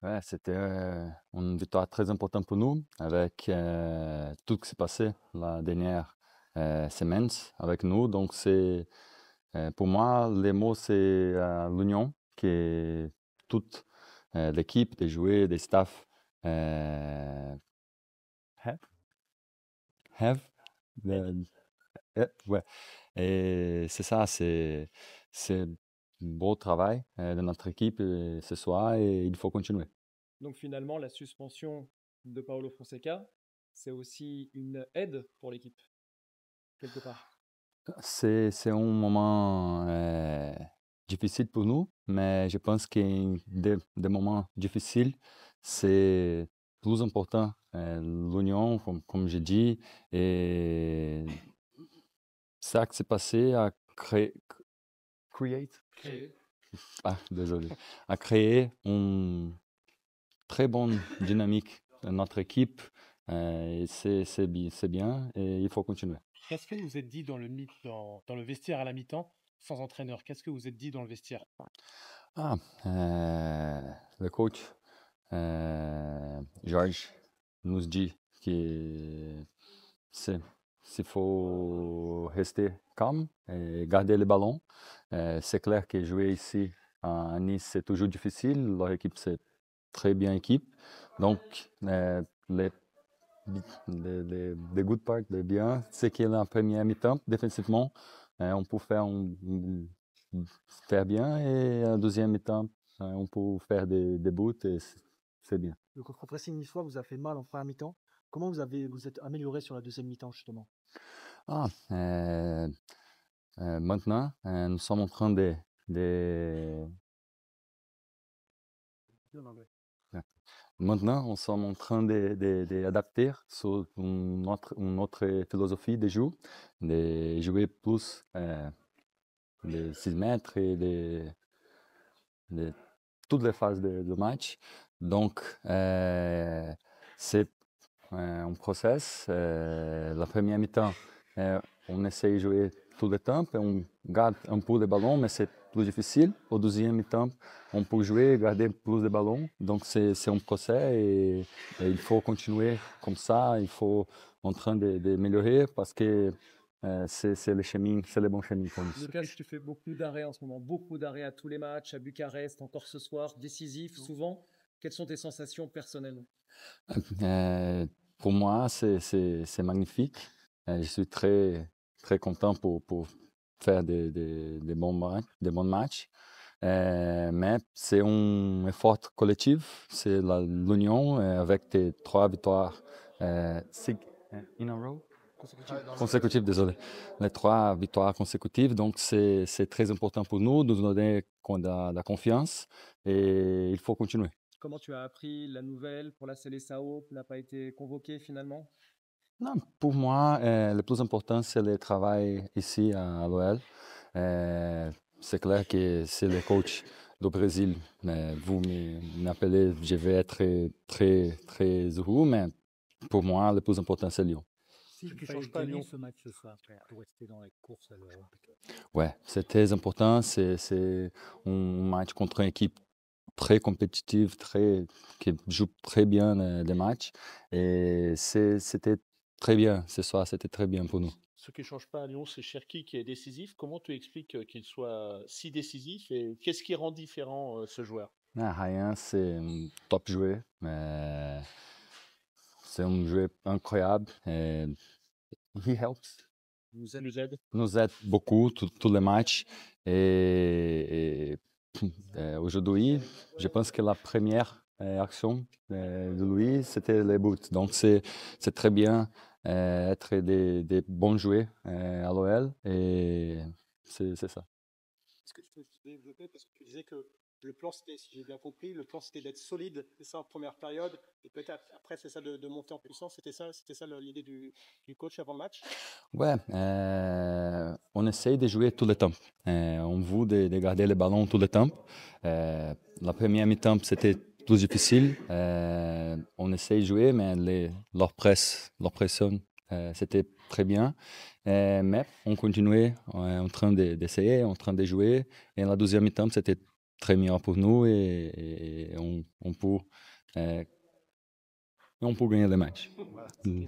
Ouais, c'était une victoire très importante pour nous avec tout ce qui s'est passé la dernière semaine avec nous. Donc, pour moi, les mots, c'est l'union qui est toute l'équipe, des joueurs, des staffs euh, have, have, ouais. Et c'est ça, c'est un beau travail de notre équipe ce soir et il faut continuer. Donc finalement, la suspension de Paulo Fonseca, c'est aussi une aide pour l'équipe, quelque part. C'est un moment difficile pour nous, mais je pense que des moments difficiles, c'est plus important l'union, comme j'ai dit, et ça qui s'est passé a create, Créer. désolé, a créé une très bonne dynamique dans notre équipe, et c'est bien, et il faut continuer. Qu'est-ce que vous êtes dit dans le vestiaire à la mi-temps, sans entraîneur? Qu'est-ce que vous êtes dit dans le vestiaire? Ah, le coach Georges nous dit que c'est- s'il faut rester calme et garder le ballon. C'est clair que jouer ici à Nice, c'est toujours difficile. Leur équipe, c'est très bien équipe. Donc, les, les good parts, les bien, c'est que la première mi-temps, défensivement, on peut faire bien et la deuxième mi-temps, on peut faire des buts et c'est bien. Le contre-pressing niçois vous a fait mal en première mi-temps. Comment vous êtes amélioré sur la deuxième mi-temps, justement? Ah, maintenant, nous sommes en train de- En anglais. maintenant, nous sommes en train d'adapter sur une autre philosophie de jeu, de jouer plus de 6 mètres et de toutes les phases de match. Donc, c'est un process. La première mi-temps, on essaie de jouer tout le temps et on garde un peu de ballon, mais c'est plus difficile. Au deuxième mi-temps, on peut jouer et garder plus de ballon. Donc, c'est un process et il faut continuer comme ça. Il faut en train d'améliorer parce que c'est le chemin, c'est le bon chemin pour nous. Lucas, tu fais beaucoup d'arrêts en ce moment, beaucoup d'arrêts à tous les matchs, à Bucarest, encore ce soir, décisif souvent. Quelles sont tes sensations personnelles? Euh, pour moi, c'est magnifique. Je suis très content pour faire des des bons matchs. Mais c'est un effort collectif, c'est l'union avec tes 3 victoires in a row? Consécutives, désolé. Les 3 victoires consécutives, donc c'est très important pour nous de nous donner la confiance et il faut continuer. Comment tu as appris la nouvelle pour la Seleção n'a pas été convoqué finalement? Non, pour moi, le plus important, c'est le travail ici à l'OL. C'est clair que c'est le coach du Brésil. Mais vous m'appelez, je vais être très heureux, mais pour moi, le plus important, c'est Lyon. Si Ce vous qui fallait change pas à gagner Lyon. ce match ce soir pour rester dans les courses à l'Europe. Ouais, c'est très important. C'est un match contre une équipe très compétitive, qui joue très bien les matchs. Et c'était très bien ce soir, c'était très bien pour nous. Ce qui change pas à Lyon, c'est Cherki qui est décisif. Comment tu expliques qu'il soit si décisif et qu'est-ce qui rend différent ce joueur? Ah, Ryan, c'est un top joueur. C'est un joueur incroyable. Et he helps. Il nous aide. Nous aide beaucoup tous les matchs. Aujourd'hui, je pense que la première action de lui, c'était les buts. Donc c'est très bien être des bons joueurs à l'OL et c'est ça. Est-ce que tu peux juste développer parce que tu disais que le plan c'était, si j'ai bien compris, le plan c'était d'être solide, c'est ça en première période, et peut-être après c'est ça de monter en puissance, c'était ça l'idée du coach avant le match? Ouais, on essaye de jouer tout le temps. On veut de garder le ballon tout le temps. La première mi-temps, c'était plus difficile. On essaye de jouer, mais leur leur pression, c'était très bien. Mais on continuait en train d'essayer, en train de jouer. Et la deuxième mi-temps, c'était très meilleur pour nous et on peut gagner le match. Voilà. Mm.